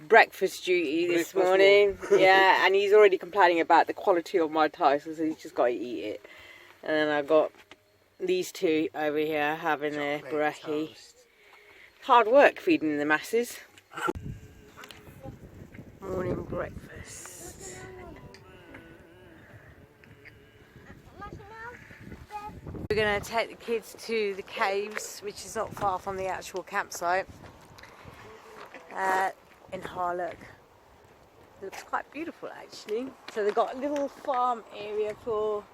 breakfast duty this morning. Yeah, and he's already complaining about the quality of my toast, so he's just got to eat it. And then I've got these two over here having their brekkie. Hard work feeding the masses. Morning breakfast. We're going to take the kids to the caves, which is not far from the actual campsite, in Harlock. It looks quite beautiful actually. So they've got a little farm area for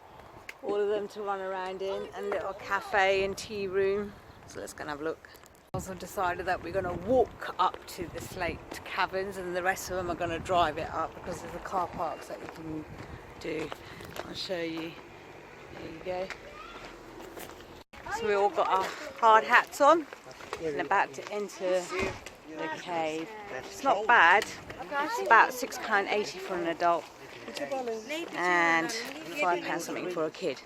all of them to run around in, and a little cafe and tea room. So let's go and have a look. Also decided that we're going to walk up to the Slate Caverns, and the rest of them are going to drive it up because there's the car parks that you can do. I'll show you. There you go. So we all got our hard hats on and about to enter the cave. It's not bad. It's about £6.80 for an adult and £5 something for a kid.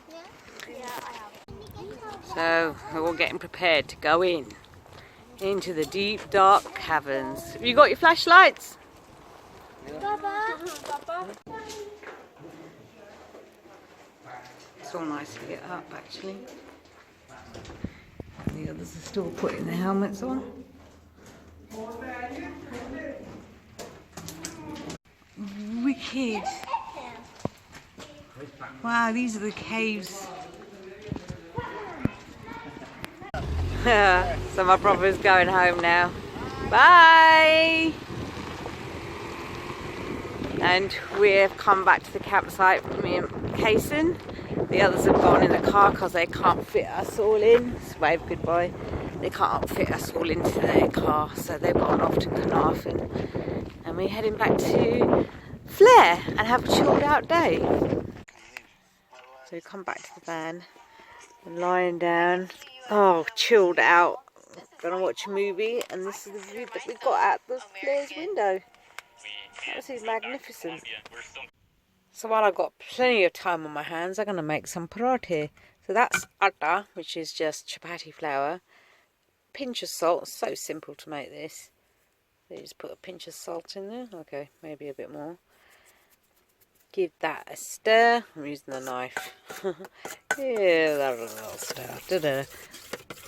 So we're all getting prepared to go into the deep dark caverns. Have you got your flashlights? It's all nice to get up actually. The others are still putting their helmets on. Wicked. Wow, these are the caves. So my brother's going home now. Bye! And we've come back to the campsite, me and Kason. The others have gone in the car because they can't fit us all in. Let's wave goodbye. They can't fit us all into their car, so they've gone off to Carnarvon. And we're heading back to Flare and have a chilled out day. So we come back to the van, and lying down. Oh, chilled out. Gonna watch a movie, and this is the view that we've got out the Flare's window. Absolutely magnificent. So while I've got plenty of time on my hands, I'm going to make some paratha. So that's atta, which is just chapati flour. Pinch of salt. So simple to make this. So you just put a pinch of salt in there. Okay, maybe a bit more. Give that a stir. I'm using the knife. Yeah, that was a little stir.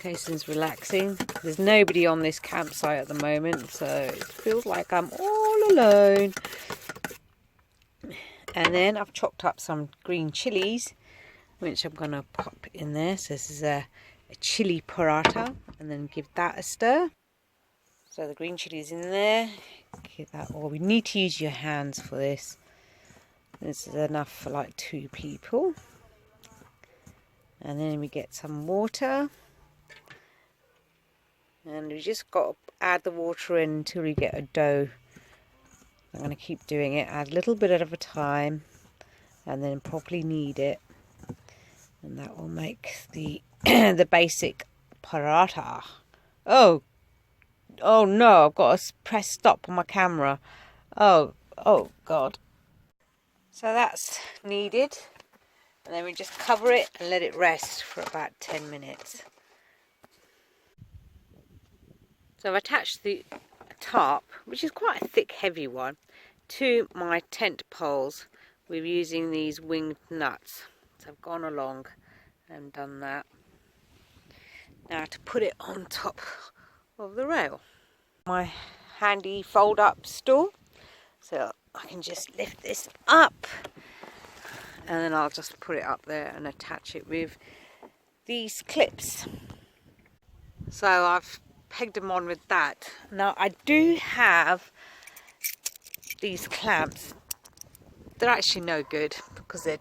Kason's relaxing. There's nobody on this campsite at the moment, so it feels like I'm all alone. And then I've chopped up some green chilies, which I'm going to pop in there. So this is a chili paratha, and then give that a stir. So the green chilies in there. Give that all. We need to use your hands for this. This is enough for like 2 people. And then we get some water. And we just got to add the water in until we get a dough. I'm going to keep doing it, add a little bit at a time, and then properly knead it, and that will make the the basic paratha. Oh no! I've got to press stop on my camera. Oh God! So that's kneaded, and then we just cover it and let it rest for about 10 minutes. So I've attached the tarp, which is quite a thick, heavy one, to my tent poles with using these winged nuts. So I've gone along and done that. Now to put it on top of the rail. My handy fold up stool, so I can just lift this up, and then I'll just put it up there and attach it with these clips. So I've pegged them on with that. Now I do have these clamps. They're actually no good because they're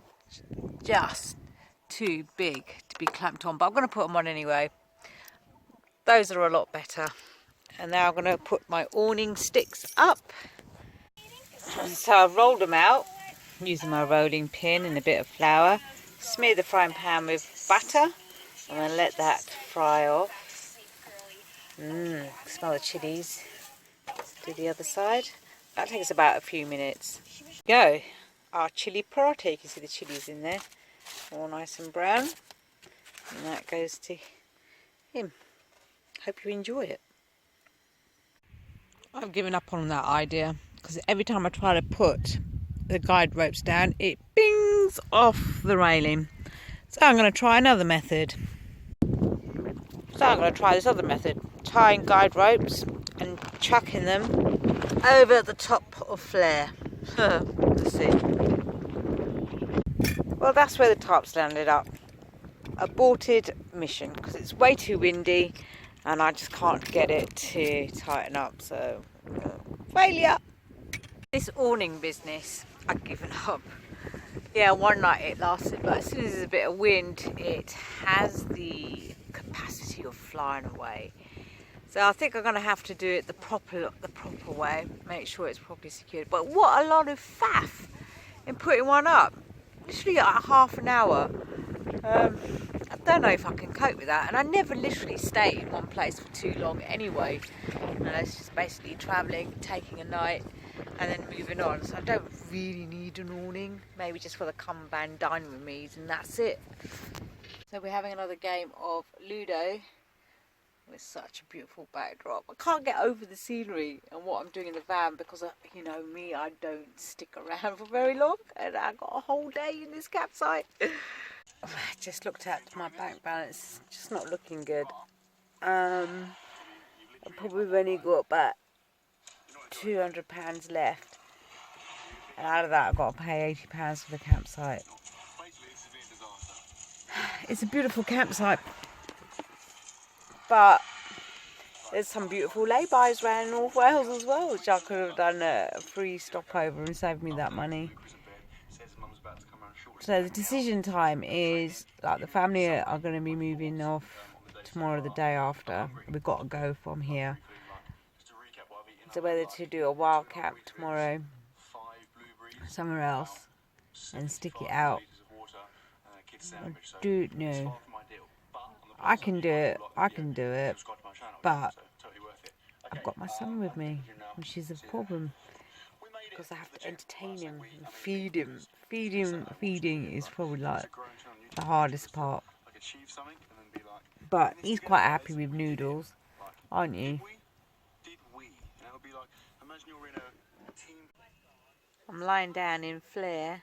just too big to be clamped on, but I'm going to put them on anyway. Those are a lot better. And now I'm going to put my awning sticks up. So I've rolled them out using my rolling pin and a bit of flour. Smear the frying pan with butter and then let that fry off. Smell the chilies. Let's do the other side. That takes about a few minutes. Go. Our chili paratha. You can see the chilies in there. All nice and brown. And that goes to him. Hope you enjoy it. I've given up on that idea because every time I try to put the guide ropes down, it bings off the railing. So I'm going to try another method. So I'm going to try this other method, tying guide ropes and chucking them over the top of flare. Let's see. Well, that's where the tarps landed up. Aborted mission because it's way too windy and I just can't get it to tighten up, so failure. This awning business, I've given up. Yeah, one night it lasted, but as soon as there's a bit of wind, it has the capacity of flying away. So I think I'm going to have to do it the proper way, make sure it's properly secured. But what a lot of faff in putting one up. Literally like half an hour. I don't know if I can cope with that, and I never literally stay in one place for too long anyway. It's just basically travelling, taking a night and then moving on, so I don't really need an awning, maybe just for the come and dine with me, and that's it. So we're having another game of Ludo with such a beautiful backdrop. I can't get over the scenery and what I'm doing in the van because, you know me, I don't stick around for very long, and I got a whole day in this campsite. I just looked at my bank balance, just not looking good. I probably only got about £200 left, and out of that I've got to pay £80 for the campsite. It's a beautiful campsite, but there's some beautiful lay-bys around North Wales as well, which I could have done a free stopover and saved me that money. So the decision time is, like, the family are going to be moving off tomorrow, the day after. We've got to go from here. So whether to do a wild camp tomorrow, somewhere else, and stick it out, I don't know. I can do it, but I've got my son with me, which is a problem, because I have to entertain him and feed him. Feeding is probably like the hardest part. But he's quite happy with noodles, aren't you? I'm lying down in flare,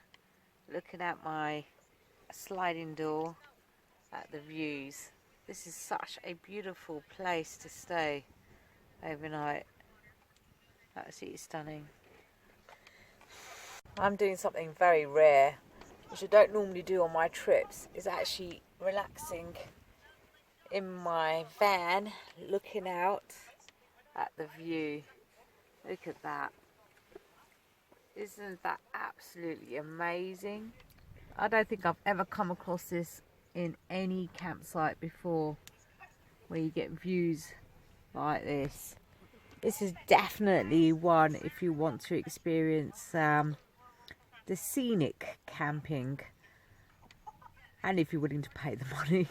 looking at my sliding door at the views. This is such a beautiful place to stay overnight. Absolutely stunning. I'm doing something very rare, which I don't normally do on my trips, is actually relaxing in my van, looking out at the view. Look at that. Isn't that absolutely amazing? I don't think I've ever come across this in any campsite before, where you get views like this. This is definitely one if you want to experience the scenic camping, and if you're willing to pay the money.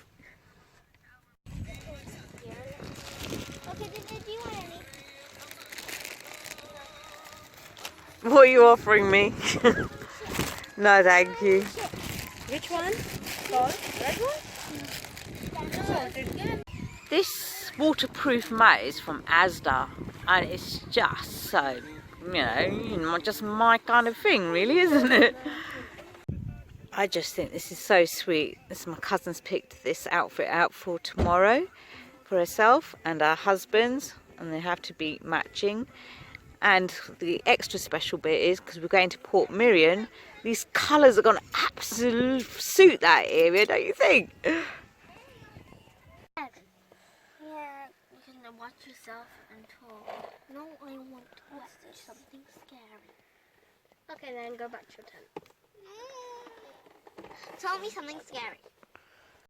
What are you offering me? No, thank you. Which one? Red one? This waterproof mat is from Asda, and it's just so, just my kind of thing, really, isn't it? I just think this is so sweet. My cousin's picked this outfit out for tomorrow for herself and her husband's, and they have to be matching. And the extra special bit is, because we're going to Port Miriam, these colours are going to absolutely suit that area, don't you think? Yeah, you can watch yourself and talk. No, I want to watch something scary. Okay, then go back to your tent. Tell me something scary.